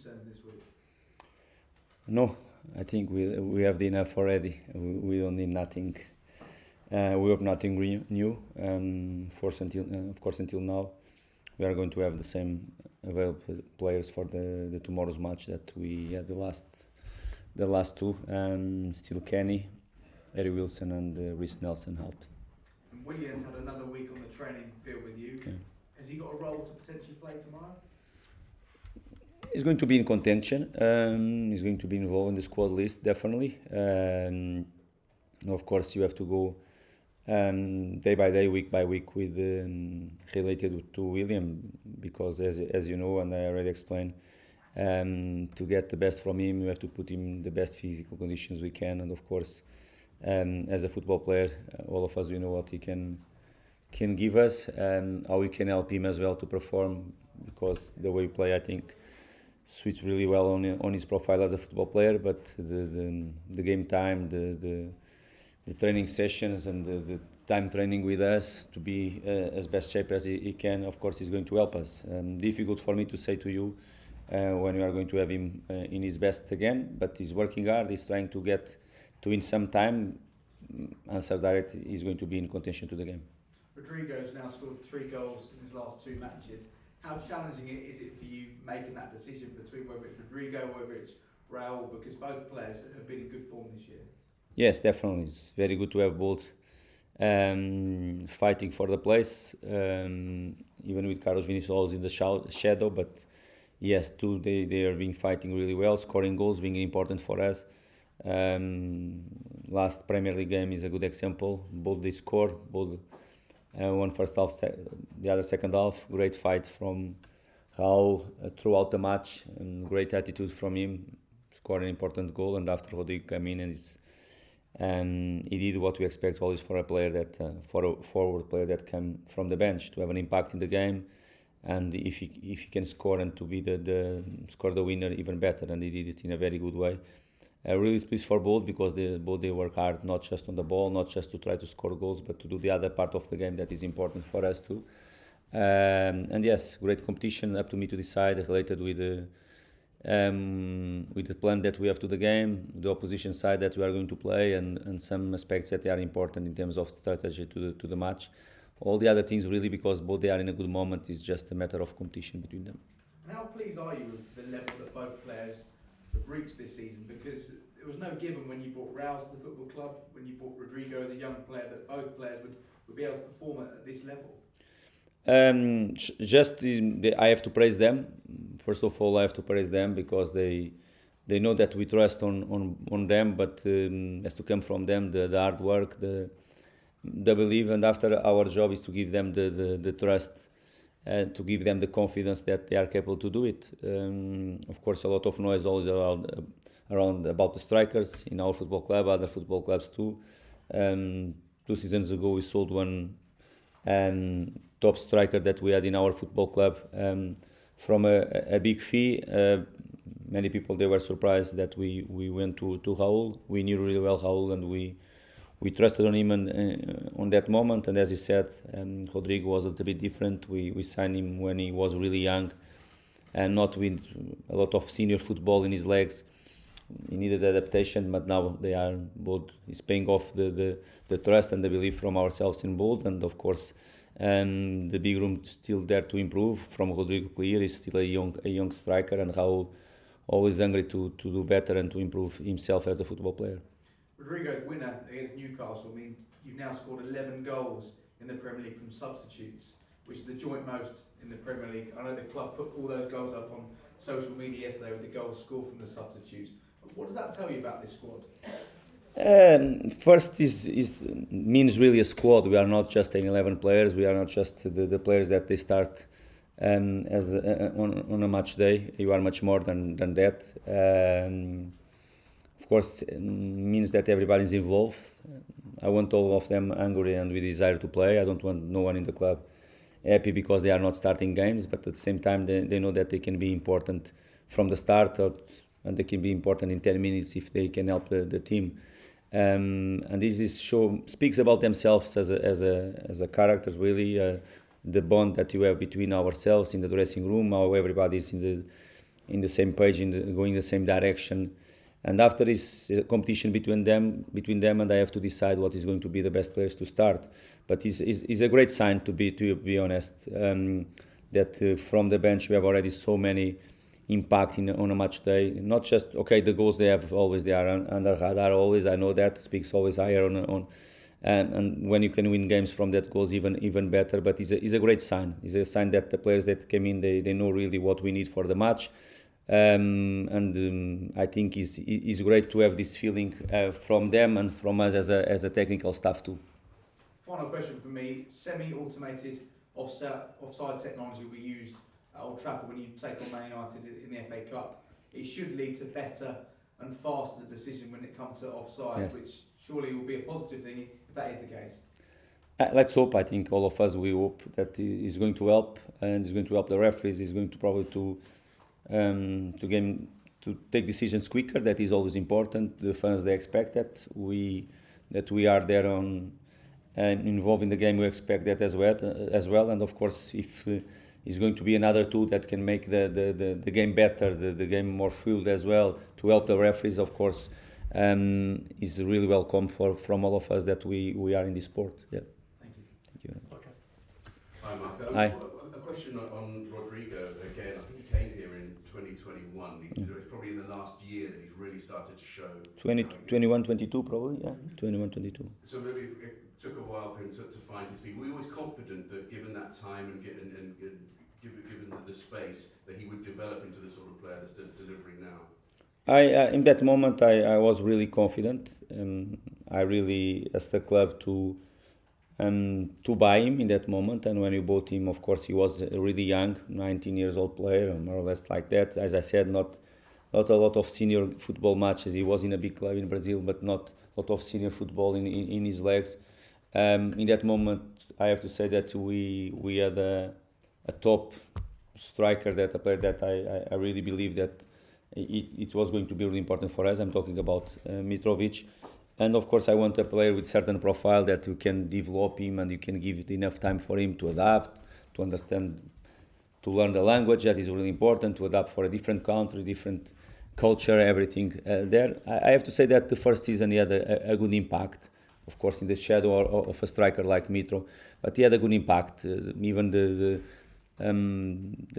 concerns this week? No, I think we have the enough already. We don't need nothing. We hope nothing new. Of course, until now, we are going to have the same available players for the tomorrow's match that we had the last two. Still Kenny, Harry Wilson, and Reece Nelson out. And Williams had another week on the training field with you. Yeah. Has he got a role to potentially play tomorrow? He's going to be in contention. He's going to be involved in the squad list, definitely. Of course, you have to go day by day, week by week, with related to William, because as you know, and I already explained, to get the best from him, you have to put him in the best physical conditions we can. And of course, as a football player, all of us, we know what he can give us, how we can help him as well to perform, because the way he play, I think, suits really well on his profile as a football player. But the game time, the training sessions, and the time training with us to be as best shape as he can, of course, is going to help us. Difficult for me to say to you when we are going to have him in his best again, but he's working hard. He's trying to get to in some time. Answer direct, he's going to be in contention to the game. Rodrigo's now scored 3 goals in his last 2 matches. How challenging is it for you making that decision between whether it's Rodrigo or whether it's Raul, because both players have been in good form this year? Yes, definitely. It's very good to have both fighting for the place, even with Carlos Vinicius always in the shadow. But yes, too, they are being fighting really well, scoring goals, being important for us. Last Premier League game is a good example. Both they scored, both one first half, the other second half. Great fight from Raul throughout the match, and great attitude from him. Scored an important goal, and after Rodrigo came in, and he did what we expect always for a player that for a forward player that came from the bench to have an impact in the game, and if he can score and to be score the winner, even better, and he did it in a very good way. Really pleased for both, because they work hard, not just on the ball, not just to try to score goals, but to do the other part of the game that is important for us too. And yes, great competition, up to me to decide, related with the plan that we have to the game, the opposition side that we are going to play, and some aspects that are important in terms of strategy to the match. All the other things really, because both they are in a good moment, is just a matter of competition between them. And how pleased are you with the level that both players have reached this season? Because there was no given when you brought Raul to the football club, when you brought Rodrigo as a young player, that both players would be able to perform at this level. I have to praise them. First of all, I have to praise them because they know that we trust on them, but has to come from them the hard work, the belief, and after our job is to give them the trust and to give them the confidence that they are capable to do it. Of course, a lot of noise always around about the strikers in our football club, other football clubs too. 2 seasons ago, we sold one top striker that we had in our football club from a big fee. Many people, they were surprised that we went to Raul. We knew really well Raul, and we trusted on him on that moment. And as you said, Rodrigo was a little bit different. We signed him when he was really young and not with a lot of senior football in his legs. He needed adaptation, but now they are both. He's paying off the trust and the belief from ourselves in both, and of course, the big room still there to improve. From Rodrigo, clear, he's still a young striker, and Raul always hungry to do better and to improve himself as a football player. Rodrigo's winner against Newcastle means you've now scored 11 goals in the Premier League from substitutes, which is the joint most in the Premier League. I know the club put all those goals up on social media yesterday with the goals scored from the substitutes. What does that tell you about this squad? First means really a squad. We are not just 11 players. We are not just the players that they start on a match day. You are much more than that. Of course, it means that everybody is involved. I want all of them hungry and with desire to play. I don't want no one in the club happy because they are not starting games, but at the same time they know that they can be important from the start, and they can be important in 10 minutes if they can help the team. And this speaks about themselves as a characters, really. The bond that you have between ourselves in the dressing room, how everybody is in in the same page, going the same direction. And after this competition between them, and I have to decide what is going to be the best players to start. But it's a great sign to be honest. That from the bench we have already so many impact on a match day. Not just the goals they have always, they are under radar always. I know that speaks always higher on and when you can win games from that goals even better. But it's a great sign. It's a sign that the players that came in they know really what we need for the match. I think it's great to have this feeling from them and from us as a technical staff too. Final question for me: semi-automated offside technology we used at Old Trafford when you take on Man United in the FA Cup. It should lead to better and faster decision when it comes to offside, yes. Which surely will be a positive thing if that is the case. Let's hope. I think all of us, we hope that it's going to help, and it's going to help the referees. It's going to probably to take decisions quicker. That is always important. The fans, they expect that we are there on and involved in the game. We expect that as well. And of course, if it's going to be another tool that can make the game better, the game more fluid as well, to help the referees, of course, is really welcome from all of us that we are in this sport. Yeah. Thank you. Okay. Hi, Marco. Hi. A question on Rodrigo again. I think he came here in 2021. It's probably in the last year that he's really started to show. 21-22 probably, yeah. 21-22. So maybe it took a while for him to find his feet. Were you always confident that given that time and given the space that he would develop into the sort of player that's delivering now? In that moment, I was really confident. I really asked the club to buy him in that moment. And when we bought him, of course, he was a really young, 19 years old player, more or less like that. As I said, not a lot of senior football matches. He was in a big club in Brazil, but not a lot of senior football in his legs. In that moment, I have to say that we had a top striker, a player that I really believe that it was going to be really important for us. I'm talking about Mitrovic. And of course, I want a player with certain profile that you can develop him and you can give it enough time for him to adapt, to understand, to learn the language. That is really important, to adapt for a different country, different culture, everything there. I have to say that the first season he had a good impact, of course, in the shadow of a striker like Mitro, but he had a good impact. Even the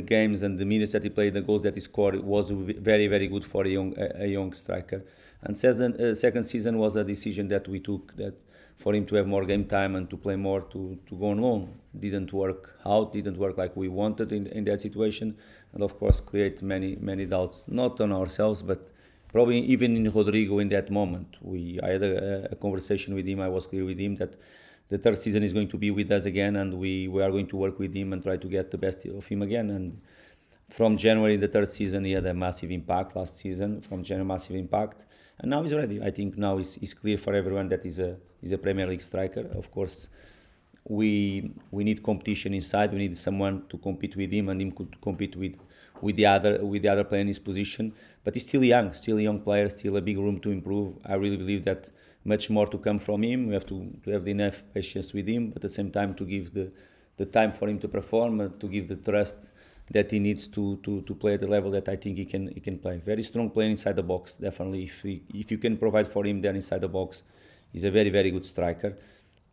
games and the minutes that he played, the goals that he scored, was very, very good for a young striker. And second season was a decision that we took, that for him to have more game time and to play more, to go on loan. Didn't work out, didn't work like we wanted in that situation, and of course create many doubts, not on ourselves, but probably even in Rodrigo in that moment. I had a conversation with him. I was clear with him that the third season is going to be with us again, and we are going to work with him and try to get the best of him again. And from January, the third season, he had a massive impact. Last season, from January, massive impact. And now he's ready. I think now it's clear for everyone that he's a Premier League striker. Of course, we need competition inside. We need someone to compete with him, and him could compete with the other player in his position. But he's still a young player, still a big room to improve. I really believe that much more to come from him. We have to have enough patience with him, but at the same time to give the time for him to perform, to give the trust that he needs to play at the level that I think he can play. Very strong player inside the box, definitely. If you can provide for him there inside the box, he's a very, very good striker.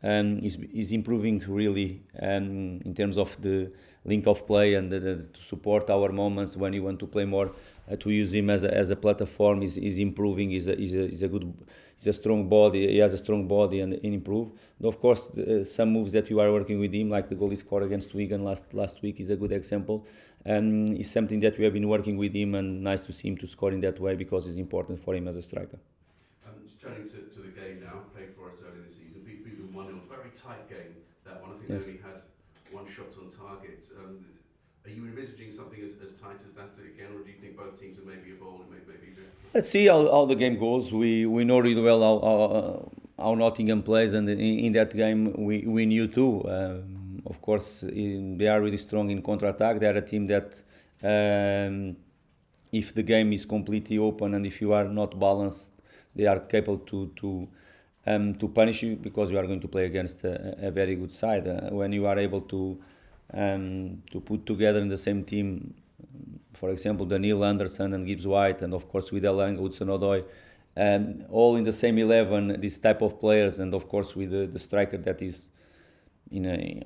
He's improving really in terms of the link of play and to support our moments when you want to play more. To use him as a platform is improving. He's a strong body. He has a strong body and improve. And of course, some moves that you are working with him, like the goal he scored against Wigan last week, is a good example. It's something that we have been working with him, and nice to see him to score in that way because it's important for him as a striker. Just turning to the game now, played for us earlier this season, beat them 1-0, very tight game, that one. I think yes. They only had one shot on target. Are you envisaging something as tight as that again, or do you think both teams have maybe evolved and maybe Let's see how the game goes. We know really well how Nottingham plays, and in that game we knew too. Of course, they are really strong in counter-attack. They are a team that, if the game is completely open and if you are not balanced, they are capable to punish you, because you are going to play against a very good side. When you are able to put together in the same team for example, Daniel Anderson and Gibbs White, and of course with Elanga, Hudson-Odoi, all in the same 11, this type of players, and of course with the striker that is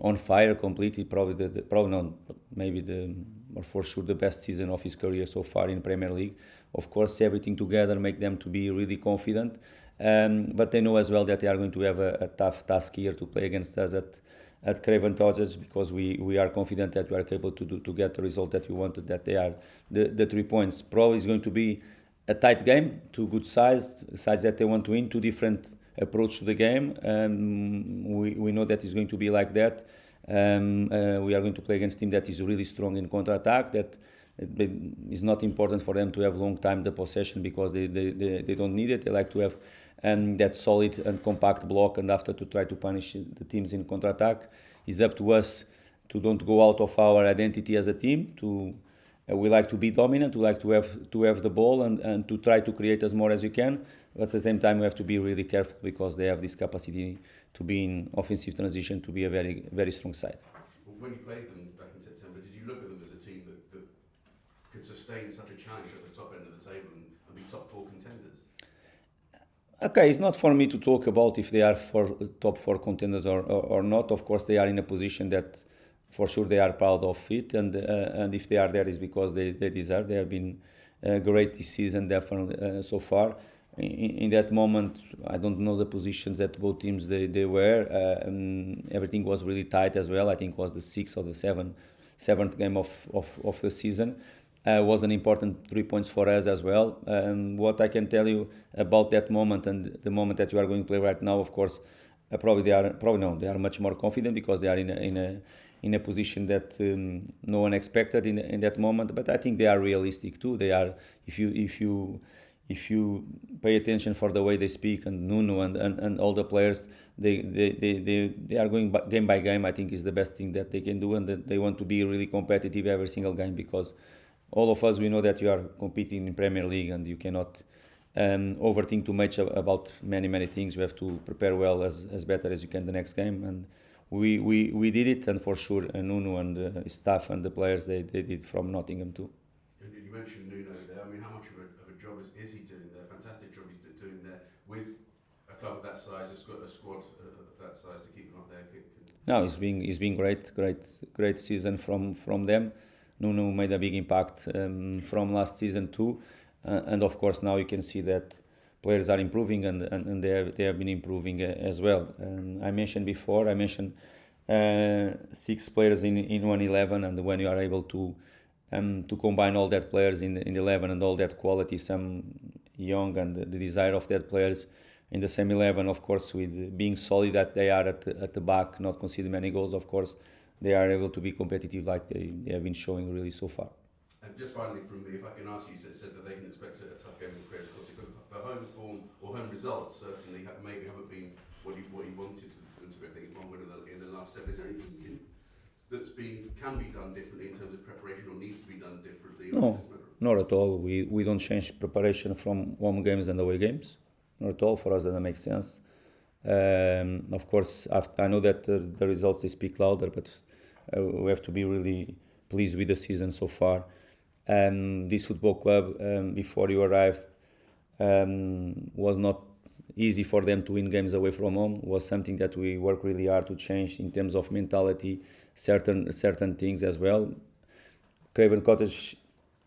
on fire completely, probably not, maybe or for sure the best season of his career so far in Premier League. Of course, everything together make them to be really confident, but they know as well that they are going to have a tough task here to play against us at Craven Cottage, because we are confident that we are capable to get the result that we wanted, that they are the 3 points. Probably is going to be a tight game, two good sides that they want to win, two different approach to the game. We know that it's going to be like that. We are going to play against a team that is really strong in counter-attack, that is not important for them to have long time the possession, because they don't need it. They like to have that solid and compact block, and after to try to punish the teams in counter-attack. It's up to us to don't go out of our identity as a team. We like to be dominant, we like to have the ball and to try to create as more as you can. But at the same time, we have to be really careful, because they have this capacity to be in offensive transition, to be a very, very strong side. When you played them back in September, did you look at them as a team that could sustain such a challenge at the top end of the table and be top 4 contenders? Okay, it's not for me to talk about if they are top 4 contenders or not. Of course, they are in a position that for sure they are proud of it, and if they are there is because they deserve. They have been great this season, definitely so far. In that moment, I don't know the positions that both teams they were. Everything was really tight as well. I think it was the 6th or the 7th game of the season. Was an important 3 points for us as well. What I can tell you about that moment and the moment that you are going to play right now, of course, they are much more confident, because they are in a position that no one expected in that moment. But I think they are realistic too. They are, if you pay attention for the way they speak, and Nuno and all the players, they are going game by game. I think is the best thing that they can do, and that they want to be really competitive every single game, because all of us, we know that you are competing in Premier League, and you cannot overthink too much about many things. You have to prepare well as better as you can the next game, and we did it, and for sure Nuno and his staff and the players, they did from Nottingham too. And you mentioned Nuno there. I mean, how much of a job is he doing there? Fantastic job he's doing there with a club of that size, a squad of that size, to keep them up there. No, it's been great season from them. Nuno made a big impact from last season too, and of course now you can see that players are improving, and they have been improving as well. I mentioned before, 6 players in 1-11, and when you are able to combine all that players in the 11 and all that quality, some young and the desire of that players in the same 11, of course, with being solid that they are at the back, not conceding many goals, of course, they are able to be competitive like they have been showing really so far. And just finally from me, if I can ask you, said that they can expect a tough game with Craven Cottage. The home form or home results certainly maybe haven't been what he wanted them to be. I think it's one win in the last 7. Is there anything that's can be done differently in terms of preparation, or needs to be done differently? No, not at all. We don't change preparation from home games and away games. Not at all. For us, that doesn't make sense. Of course, I know that the results they speak louder, but we have to be really pleased with the season so far. This football club, before you arrived, was not easy for them to win games away from home. It was something that we work really hard to change in terms of mentality, certain things as well. Craven Cottage,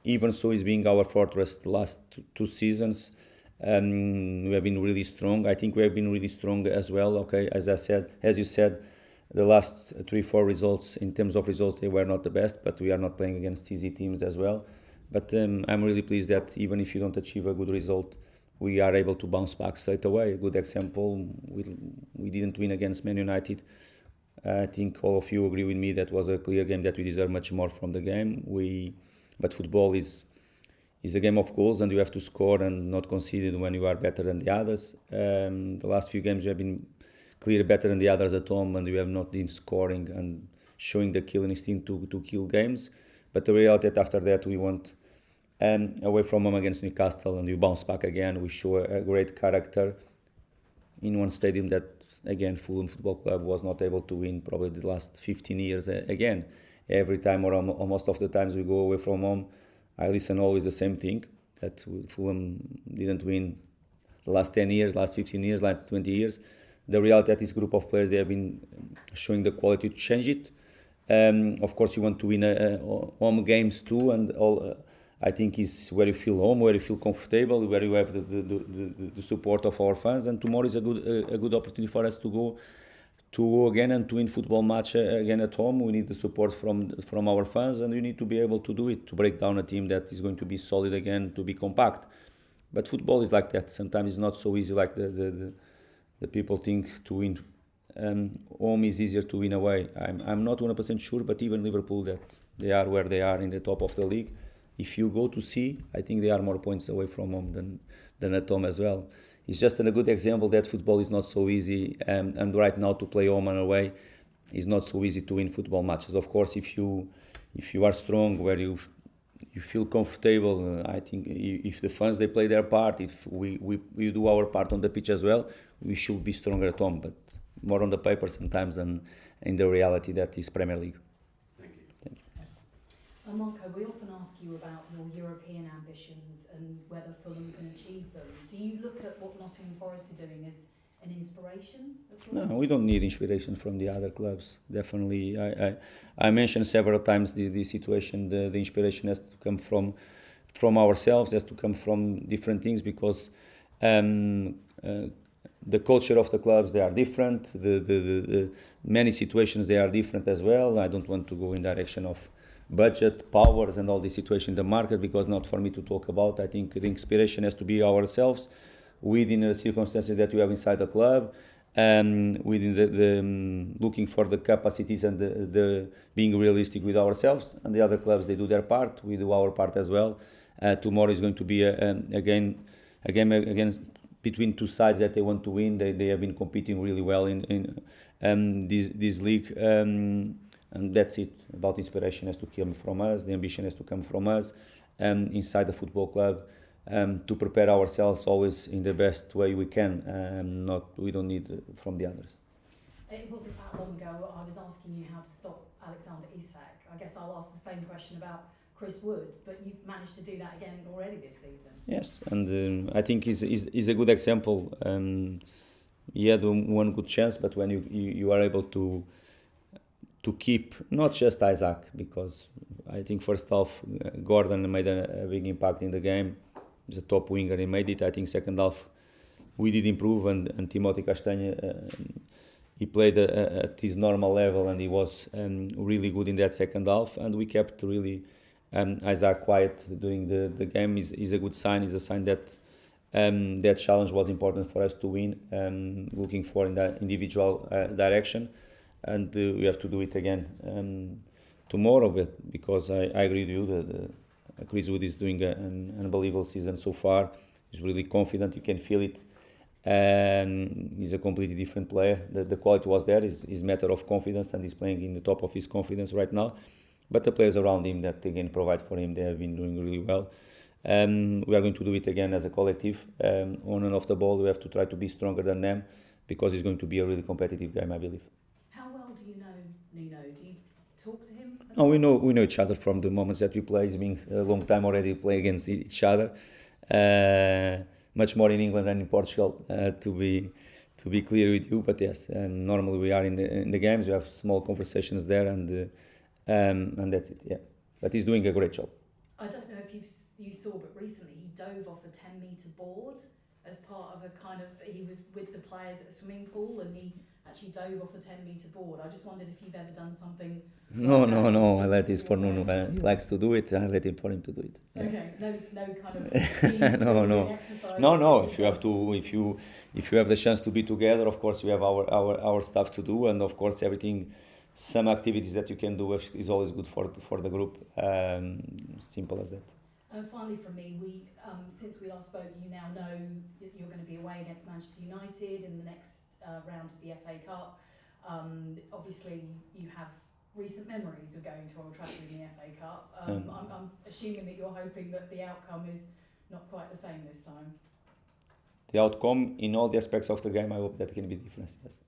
even so, is being our fortress the last 2 seasons. We have been really strong. I think we have been really strong as well. Okay, as you said, the last 3-4 results, in terms of results, they were not the best, but we are not playing against easy teams as well. But I'm really pleased that even if you don't achieve a good result, we are able to bounce back straight away. A good example, we didn't win against Man United. I think all of you agree with me that was a clear game that we deserve much more from the game. But football is a game of goals, and you have to score and not concede when you are better than the others. The last few games you have been clear better than the others at home, and you have not been scoring and showing the killing instinct to kill games. But the reality that after that we went away from home against Newcastle, and we bounce back again. We show a great character in one stadium that, again, Fulham Football Club was not able to win probably the last 15 years again. Every time or almost of the times we go away from home, I listen always the same thing, that Fulham didn't win the last 10 years, last 15 years, last 20 years. The reality that this group of players, they have been showing the quality to change it. Of course, you want to win home games too, and all. I think is where you feel home, where you feel comfortable, where you have the support of our fans. And tomorrow is a good opportunity for us to go again and to win football match again at home. We need the support from our fans, and we need to be able to do it, to break down a team that is going to be solid again, to be compact. But football is like that. Sometimes it's not so easy like the people think to win. Home is easier to win away. I'm not 100% sure, but even Liverpool, that they are where they are in the top of the league. If you go to see, I think they are more points away from home than at home as well. It's just a good example that football is not so easy, and right now to play home and away is not so easy to win football matches. Of course, if you are strong, where you feel comfortable, I think if the fans they play their part, if we do our part on the pitch as well, we should be stronger at home. But more on the paper sometimes than in the reality that is Premier League. Marco, we often ask you about your European ambitions and whether Fulham can achieve them. Do you look at what Nottingham Forest are doing as an inspiration at all? No, we don't need inspiration from the other clubs. Definitely, I mentioned several times the situation. The inspiration has to come from ourselves, has to come from different things, because the culture of the clubs, they are different. The many situations, they are different as well. I don't want to go in direction of budget, powers, and all this situation in the market, because not for me to talk about. I think the inspiration has to be ourselves, within the circumstances that we have inside the club, within the looking for the capacities and the being realistic with ourselves. And the other clubs, they do their part, we do our part as well. Tomorrow is going to be a game against between two sides that they want to win. They have been competing really well in this league. And that's it. About inspiration has to come from us. The ambition has to come from us, inside the football club, to prepare ourselves always in the best way we can. We don't need from the others. It wasn't that long ago I was asking you how to stop Alexander Isak. I guess I'll ask the same question about Chris Wood, but you've managed to do that again already this season. Yes, and I think he's a good example. He had one good chance, but when you are able to keep not just Isaac, because I think first half Gordon made a big impact in the game. He's a top winger, he made it. I think second half we did improve, and Timothy Castanha, he played at his normal level, and he was really good in that second half, and we kept really Isaac quiet during the game. Is a good sign. Is a sign that that challenge was important for us to win, looking for in that individual direction. And we have to do it again tomorrow, because I agree with you. Chris Wood is doing an unbelievable season so far. He's really confident. You can feel it. He's a completely different player. The quality was there. It's a matter of confidence, and he's playing in the top of his confidence right now. But the players around him that again provide for him, they have been doing really well. We are going to do it again as a collective. On and off the ball, we have to try to be stronger than them, because it's going to be a really competitive game, I believe. Do you know Nuno? Do you talk to him? No, we know each other from the moments that we play. It's been a long time already play against each other. Much more in England than in Portugal, to be clear with you. But yes, normally we are in the games. We have small conversations there, and that's it. Yeah, but he's doing a great job. I don't know if you saw, but recently he dove off a 10-metre board as part of he was with the players at a swimming pool, and he actually dove off a 10-metre board. I just wondered if you've ever done something. No. I let this for Nuno. He likes to do it, and I let him for him to do it. Yeah. Okay, no kind of exercise. No. If you have the chance to be together, of course you have our stuff to do, and of course some activities that you can do is always good for the group. Simple as that. And finally, from me, since we last spoke, you now know that you're going to be away against Manchester United in the next round of the FA Cup. Obviously, you have recent memories of going to Old Trafford in the FA Cup. I'm assuming that you're hoping that the outcome is not quite the same this time. The outcome in all the aspects of the game, I hope that can be different. Yes.